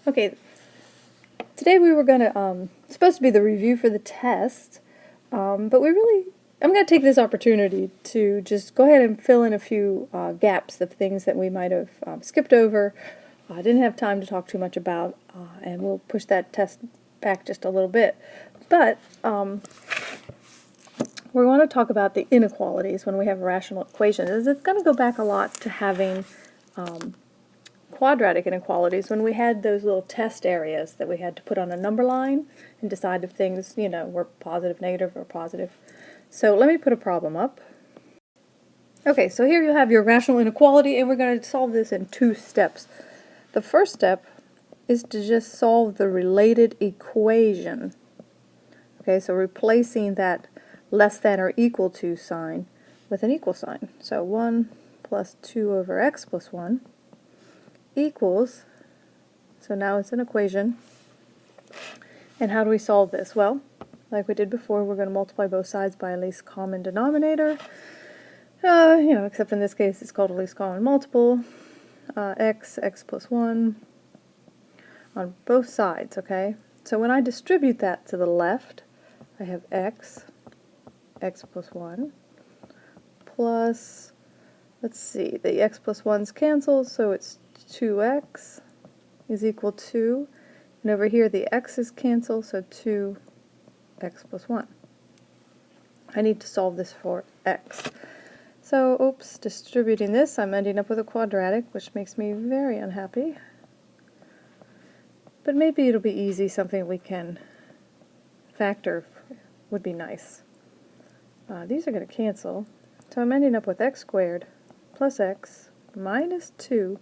Okay, today we were gonna, supposed to be the review for the test, but I'm gonna take this opportunity to just go ahead and fill in a few gaps of things that we might have skipped over, didn't have time to talk too much about, and we'll push that test back just a little bit. But we want to talk about the inequalities when we have rational equations. It's going to go back a lot to having quadratic inequalities when we had those little test areas that we had to put on a number line and decide if things, were positive, negative, or positive. So let me put a problem up. Okay, so here you have your rational inequality, and we're going to solve this in 2 steps. The first step is to just solve the related equation. Okay, so replacing that less than or equal to sign with an equal sign. So 1 plus 2 over x plus 1 equals, so now it's an equation. And how do we solve this? Well, like we did before, we're going to multiply both sides by a least common denominator. Except in this case it's called a least common multiple. X plus 1 on both sides, okay? So when I distribute that to the left, I have x plus 1, plus, let's see, the x plus 1's cancel, so it's 2x is equal to, and over here the x's cancel, so 2x plus 1. I need to solve this for x. So, distributing this, I'm ending up with a quadratic, which makes me very unhappy. But maybe it'll be easy, something we can factor would be nice. These are going to cancel, so I'm ending up with x squared plus x minus 2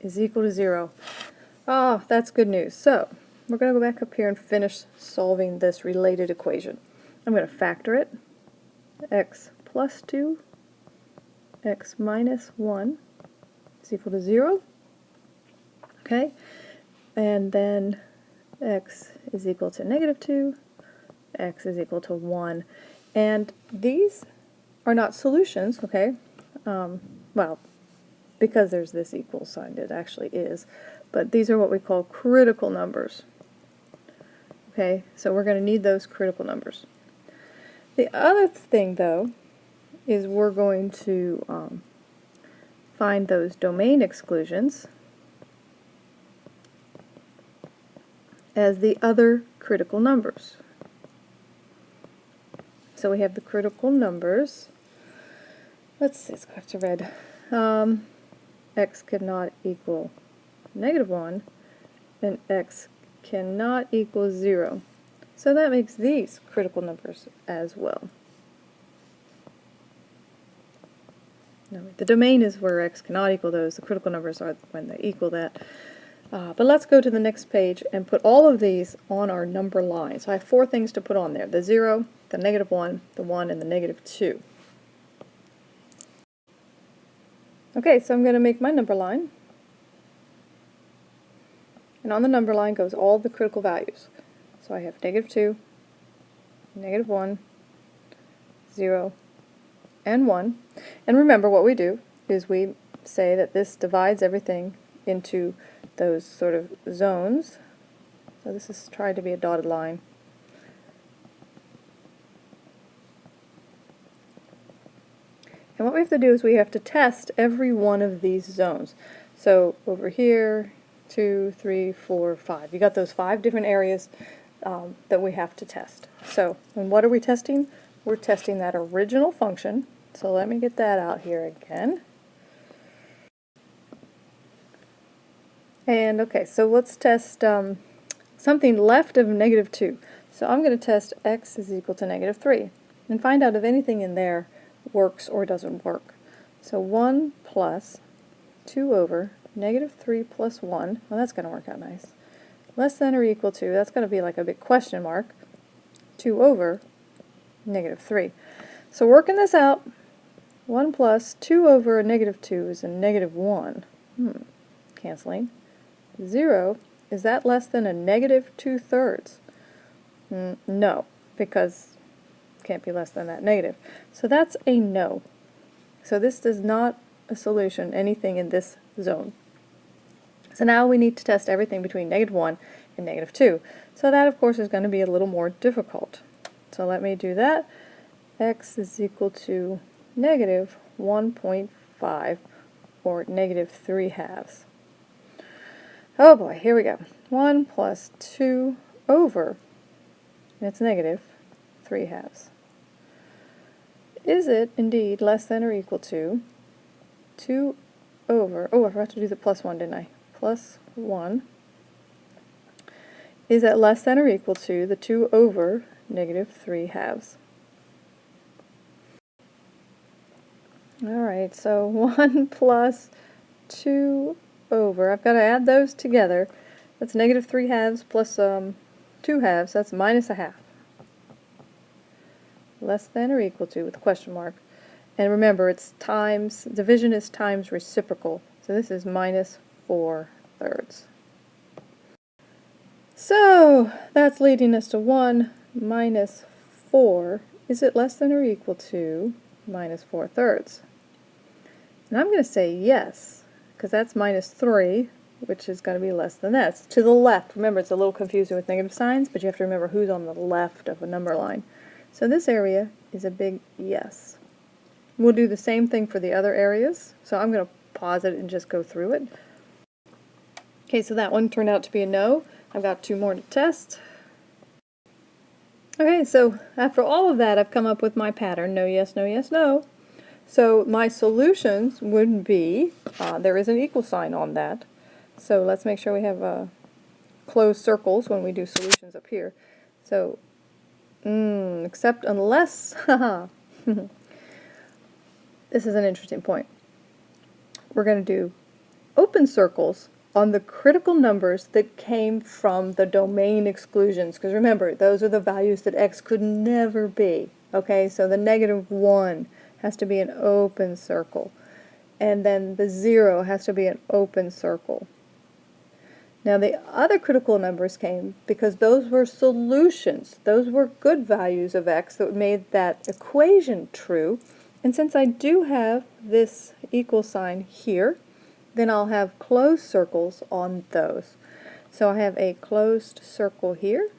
is equal to 0. Oh, that's good news. So, we're going to go back up here and finish solving this related equation. I'm going to factor it. X plus 2, x minus 1 is equal to 0. Okay, and then x is equal to negative 2, x is equal to 1. And these are not solutions, okay? Well, because there's this equal sign, it actually is. But these are what we call critical numbers. Okay, so we're going to need those critical numbers. The other thing, though, is we're going to find those domain exclusions as the other critical numbers. So we have the critical numbers. Let's see, let's go back to red. X cannot equal negative 1, and x cannot equal 0. So that makes these critical numbers as well. No, the domain is where x cannot equal those. The critical numbers are when they equal that. But let's go to the next page and put all of these on our number line. So I have 4 things to put on there: the 0, the negative 1, the 1, and the negative 2. Okay, so I'm going to make my number line. And on the number line goes all the critical values. So I have negative 2, negative 1, 0, and 1. And remember, what we do is we say that this divides everything into those sort of zones. So this is tried to be a dotted line. And what we have to do is we have to test every one of these zones. So over here, 2, 3, 4, 5. You got those 5 different areas that we have to test. So, and what are we testing? We're testing that original function. So let me get that out here again. And okay, so let's test something left of negative 2. So I'm going to test x is equal to negative 3 and find out if anything in there works or doesn't work. So 1 plus 2 over negative 3 plus 1, well, that's going to work out nice. Less than or equal to, that's going to be like a big question mark, 2 over negative 3. So working this out, 1 plus 2 over a negative 2 is a negative 1. Canceling. 0, is that less than a negative 2/3? No, because it can't be less than that negative. So that's a no. So this is not a solution, anything in this zone. So now we need to test everything between -1 and -2. So that, of course, is going to be a little more difficult. So let me do that. X is equal to -1.5 or -3/2. Oh boy, here we go. 1 plus 2 over, and it's -3/2. Is it indeed less than or equal to 2 over, oh, I forgot to do the plus 1, didn't I? Plus 1. Is that less than or equal to the 2 over -3/2? Alright, so 1 plus 2 over, I've got to add those together. That's -3/2 plus 2/2, that's -1/2. Less than or equal to with a question mark. And remember, it's times, division is times reciprocal. So this is -4/3. So that's leading us to 1 minus 4. Is it less than or equal to -4/3? And I'm going to say yes, because that's -3, which is going to be less than that. It's to the left. Remember, it's a little confusing with negative signs, but you have to remember who's on the left of a number line. So this area is a big yes. We'll do the same thing for the other areas. So I'm going to pause it and just go through it. Okay, so that one turned out to be a no. I've got 2 more to test. Okay, so after all of that, I've come up with my pattern. No, yes, no, yes, no. So my solutions would be, there is an equal sign on that. So let's make sure we have closed circles when we do solutions up here. So, except unless, this is an interesting point. We're going to do open circles on the critical numbers that came from the domain exclusions. Because remember, those are the values that x could never be. Okay, so the -1 has to be an open circle. And then the 0 has to be an open circle. Now the other critical numbers came because those were solutions. Those were good values of x that made that equation true. And since I do have this equal sign here, then I'll have closed circles on those. So I have a closed circle here,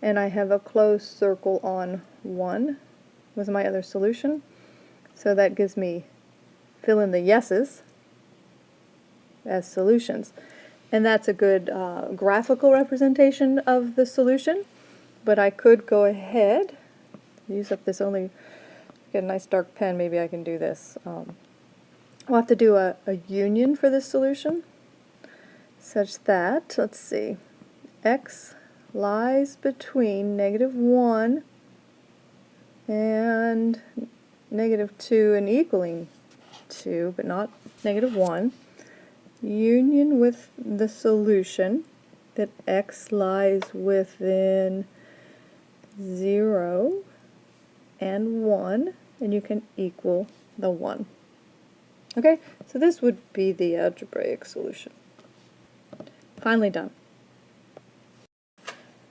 and I have a closed circle on 1 was my other solution. So that gives me, fill in the yeses as solutions. And that's a good graphical representation of the solution. But I could go ahead, use up this only, get a nice dark pen, maybe I can do this. We'll have to do a union for this solution, such that, let's see, x lies between -1 and -2 and equaling 2, but not -1. Union with the solution that x lies within 0 and 1, and you can equal the 1. Okay, so this would be the algebraic solution. Finally done.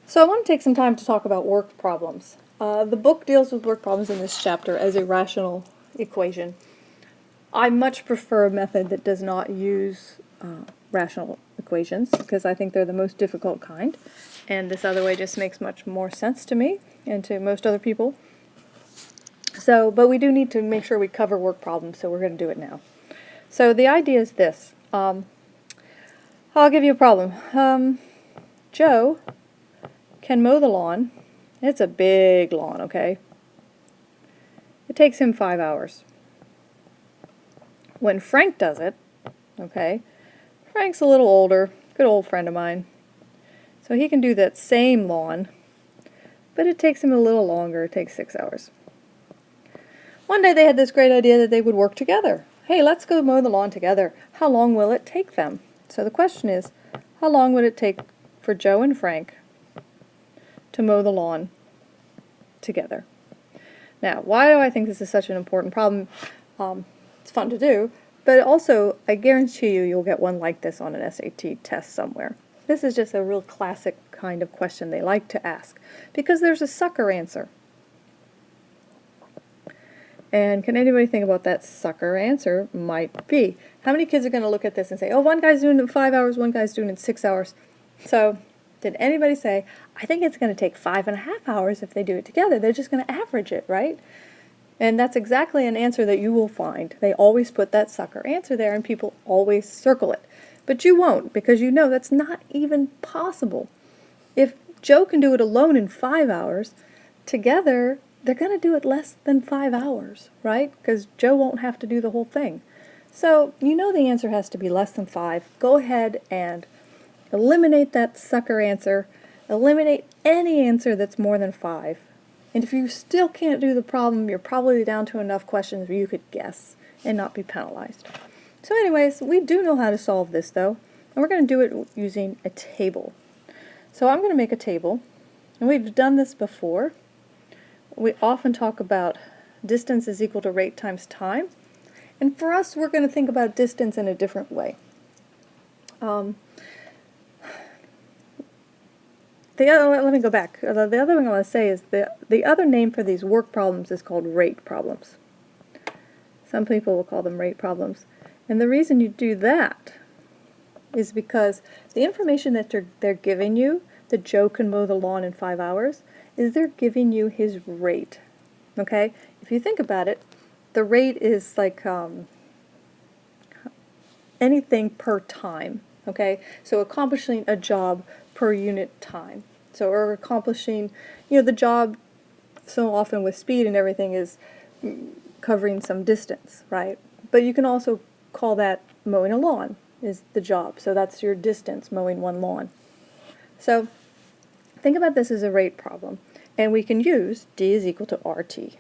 So I want to take some time to talk about work problems. The book deals with work problems in this chapter as a rational equation. I much prefer a method that does not use rational equations because I think they're the most difficult kind, and this other way just makes much more sense to me and to most other people. So, but we do need to make sure we cover work problems, so we're going to do it now. So the idea is this. I'll give you a problem. Joe can mow the lawn. It's a big lawn, okay? It takes him 5 hours. When Frank does it, okay, Frank's a little older, good old friend of mine, so he can do that same lawn, but it takes him a little longer. It takes 6 hours. One day they had this great idea that they would work together. Hey, let's go mow the lawn together. How long will it take them? So the question is, how long would it take for Joe and Frank to mow the lawn together? Now, why do I think this is such an important problem? It's fun to do, but also I guarantee you'll get one like this on an SAT test somewhere. This is just a real classic kind of question they like to ask because there's a sucker answer. And can anybody think about that sucker answer might be? How many kids are going to look at this and say, oh, one guy's doing it in 5 hours, one guy's doing it in 6 hours? So did anybody say, I think it's going to take 5.5 hours if they do it together? They're just going to average it, right? And that's exactly an answer that you will find. They always put that sucker answer there and people always circle it. But you won't, because you know that's not even possible. If Joe can do it alone in 5 hours, together they're going to do it less than 5 hours, right? Because Joe won't have to do the whole thing. So you know the answer has to be less than 5. Go ahead and eliminate that sucker answer. Eliminate any answer that's more than 5. And if you still can't do the problem, you're probably down to enough questions where you could guess and not be penalized. So anyways, we do know how to solve this though, and we're going to do it using a table. So I'm going to make a table, and we've done this before. We often talk about distance is equal to rate times time, and for us we're going to think about distance in a different way. Let me go back. The other thing I want to say is the other name for these work problems is called rate problems. Some people will call them rate problems. And the reason you do that is because the information that they're giving you, that Joe can mow the lawn in 5 hours, is they're giving you his rate. Okay? If you think about it, the rate is like anything per time. Okay? So accomplishing a job per unit time. So we're accomplishing, the job so often with speed and everything is covering some distance, right? But you can also call that mowing a lawn is the job. So that's your distance, mowing one lawn. So think about this as a rate problem. And we can use D is equal to RT,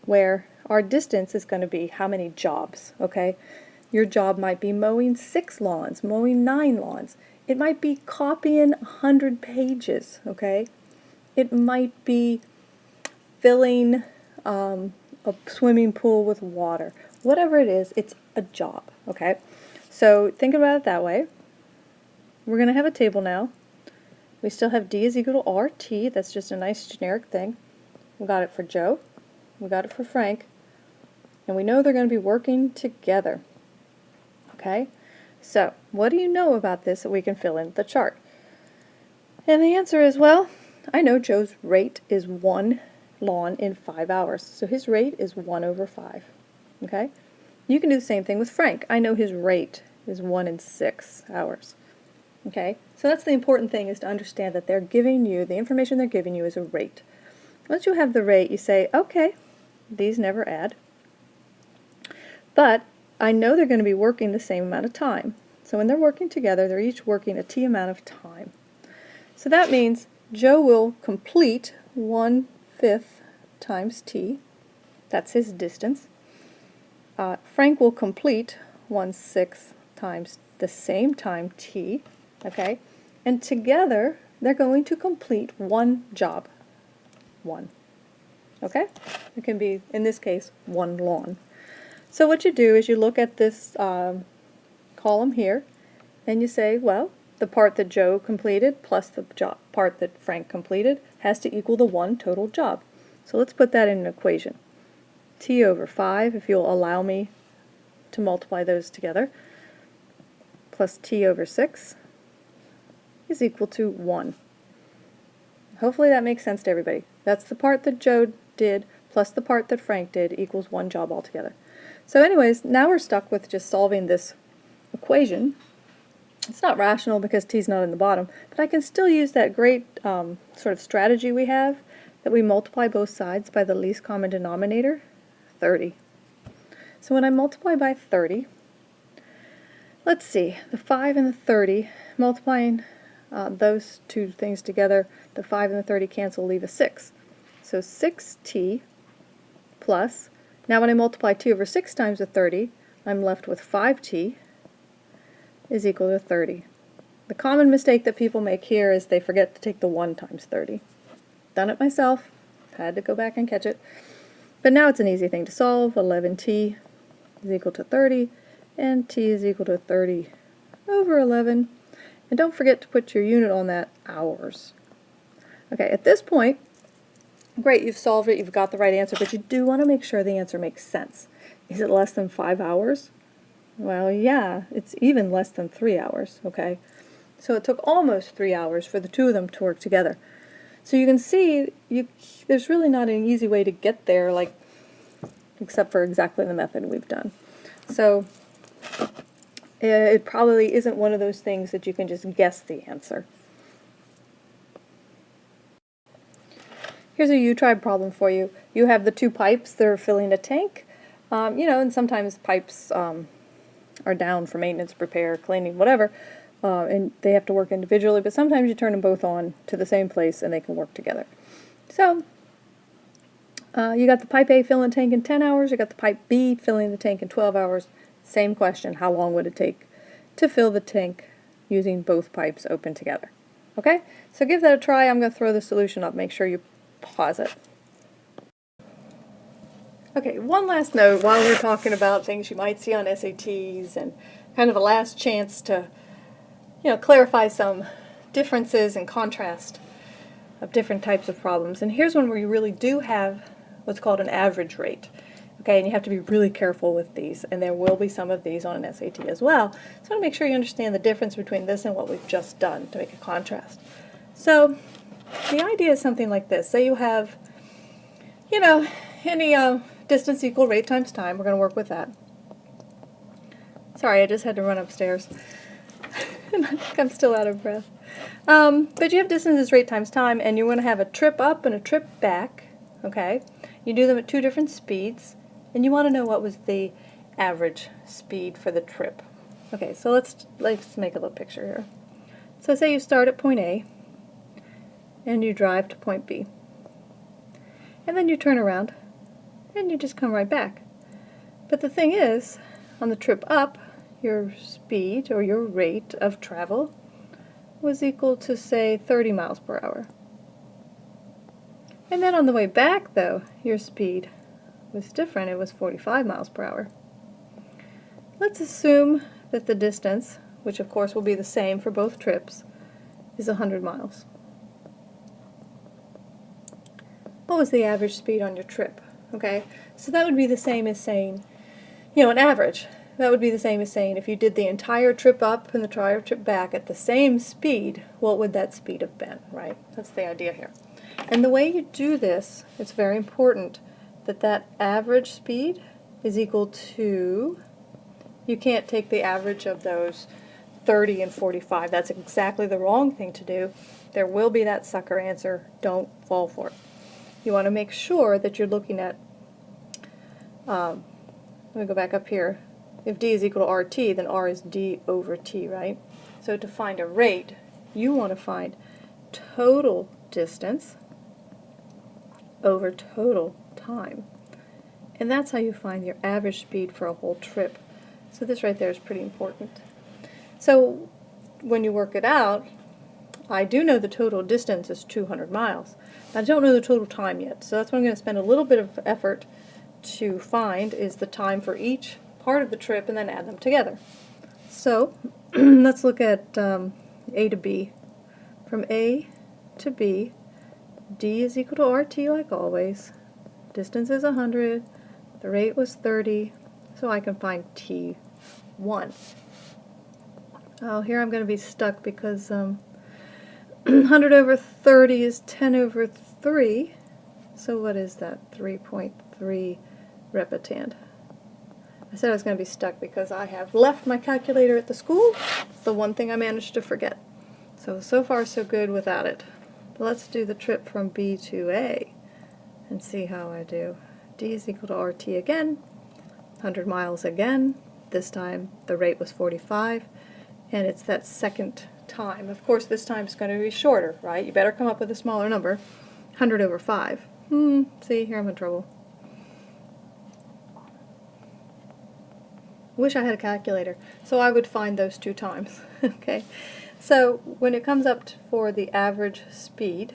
where our distance is going to be how many jobs, okay? Your job might be mowing 6 lawns, mowing 9 lawns. It might be copying 100 pages, okay? It might be filling a swimming pool with water. Whatever it is, it's a job, okay? So think about it that way. We're going to have a table now. We still have D is equal to RT. That's just a nice generic thing. We got it for Joe. We got it for Frank. And we know they're going to be working together. Okay? So, what do you know about this that we can fill in the chart? And the answer is, well, I know Joe's rate is 1 lawn in 5 hours. So his rate is 1 over 5. Okay? You can do the same thing with Frank. I know his rate is 1 in 6 hours. Okay? So that's the important thing, is to understand that they're giving you, the information they're giving you is a rate. Once you have the rate, you say, okay, these never add. But I know they're going to be working the same amount of time. So when they're working together, they're each working a T amount of time. So that means Joe will complete 1/5 times T. That's his distance. Frank will complete 1/6 times the same time T. Okay? And together, they're going to complete one job. 1. Okay? It can be, in this case, 1 lawn. So what you do is you look at this column here, and you say, well, the part that Joe completed plus the part that Frank completed has to equal the 1 total job. So let's put that in an equation. T over 5, if you'll allow me to multiply those together, plus T over 6 is equal to 1. Hopefully that makes sense to everybody. That's the part that Joe did plus the part that Frank did equals 1 job altogether. So anyways, now we're stuck with just solving this equation. It's not rational because T's not in the bottom, but I can still use that great sort of strategy we have, that we multiply both sides by the least common denominator, 30. So when I multiply by 30, let's see, the 5 and the 30, multiplying those two things together, the 5 and the 30 cancel, leave a 6. So 6T plus, now when I multiply T over 6 times the 30, I'm left with 5T is equal to 30. The common mistake that people make here is they forget to take the 1 times 30. Done it myself, had to go back and catch it. But now it's an easy thing to solve. 11T is equal to 30, and T is equal to 30 over 11. And don't forget to put your unit on that, hours. Okay, at this point, Great, you've solved it, you've got the right answer, but you do want to make sure the answer makes sense. Is it less than 5 hours? Well, yeah, it's even less than 3 hours, okay? So it took almost 3 hours for the two of them to work together. So you can see there's really not an easy way to get there, like, except for exactly the method we've done. So it probably isn't one of those things that you can just guess the answer. Here's a U-try problem for you. You have the two pipes that are filling a tank, and sometimes pipes are down for maintenance, repair, cleaning, whatever, and they have to work individually, but sometimes you turn them both on to the same place and they can work together. So you got the pipe A filling the tank in 10 hours, you got the pipe B filling the tank in 12 hours. Same question, how long would it take to fill the tank using both pipes open together? Okay, so give that a try. I'm going to throw the solution up. Make sure you pause it. Okay, one last note while we're talking about things you might see on SATs and kind of a last chance to, clarify some differences and contrast of different types of problems. And here's one where you really do have what's called an average rate. Okay, and you have to be really careful with these, and there will be some of these on an SAT as well. So I want to make sure you understand the difference between this and what we've just done to make a contrast. So the idea is something like this. Say you have, any distance equal rate times time. We're going to work with that. Sorry, I just had to run upstairs. I'm still out of breath. But you have distance is rate times time, and you want to have a trip up and a trip back. Okay, you do them at two different speeds, and you want to know what was the average speed for the trip. Okay, so let's make a little picture here. So say you start at point A, and you drive to point B, and then you turn around, and you just come right back. But the thing is, on the trip up, your speed or your rate of travel was equal to, say, 30 miles per hour. And then on the way back, though, your speed was different. It was 45 miles per hour. Let's assume that the distance, which of course will be the same for both trips, is 100 miles. What was the average speed on your trip? Okay, so that would be the same as saying, an average. That would be the same as saying if you did the entire trip up and the entire trip back at the same speed, what would that speed have been, right? That's the idea here. And the way you do this, it's very important that that average speed is equal to, you can't take the average of those 30 and 45. That's exactly the wrong thing to do. There will be that sucker answer. Don't fall for it. You want to make sure that you're looking at, let me go back up here. If d is equal to RT, then R is d over t, right? So to find a rate, you want to find total distance over total time. And that's how you find your average speed for a whole trip. So this right there is pretty important. So when you work it out, I do know the total distance is 200 miles. I don't know the total time yet, so that's what I'm going to spend a little bit of effort to find, is the time for each part of the trip and then add them together. So let's look at A to B. From A to B, D is equal to RT like always. Distance is 100, the rate was 30, so I can find T1. Oh, here I'm going to be stuck because 100 over 30 is 10 over 3, so what is that? 3.3 repetand. I said I was going to be stuck because I have left my calculator at the school, the one thing I managed to forget. So far so good without it. But let's do the trip from B to A and see how I do. D is equal to RT again, 100 miles again. This time the rate was 45, and it's that second time. Of course this time is going to be shorter, right? You better come up with a smaller number. 100 over 5. See, here I'm in trouble. Wish I had a calculator, so I would find those two times. Okay, so when it comes up for the average speed,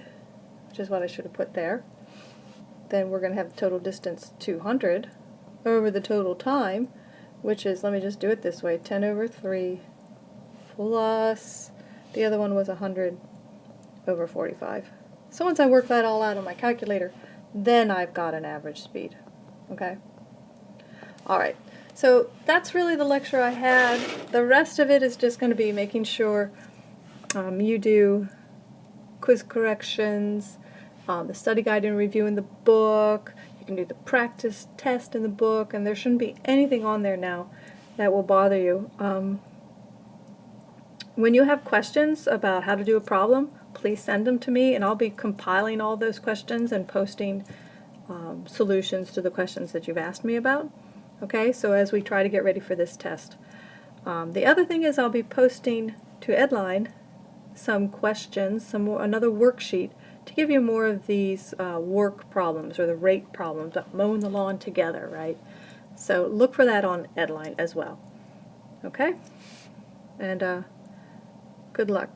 which is what I should have put there, then we're going to have the total distance 200 over the total time, which is, let me just do it this way, 10 over 3 plus, the other one was 100 over 45. So once I work that all out on my calculator, then I've got an average speed. Okay? Alright, so that's really the lecture I had. The rest of it is just going to be making sure you do quiz corrections, the study guide and review in the book. You can do the practice test in the book, and there shouldn't be anything on there now that will bother you. When you have questions about how to do a problem, please send them to me, and I'll be compiling all those questions and posting solutions to the questions that you've asked me about. Okay, so as we try to get ready for this test. The other thing is I'll be posting to Edline some questions, another worksheet to give you more of these work problems or the rate problems, mowing the lawn together, right? So look for that on Edline as well. Okay? And good luck.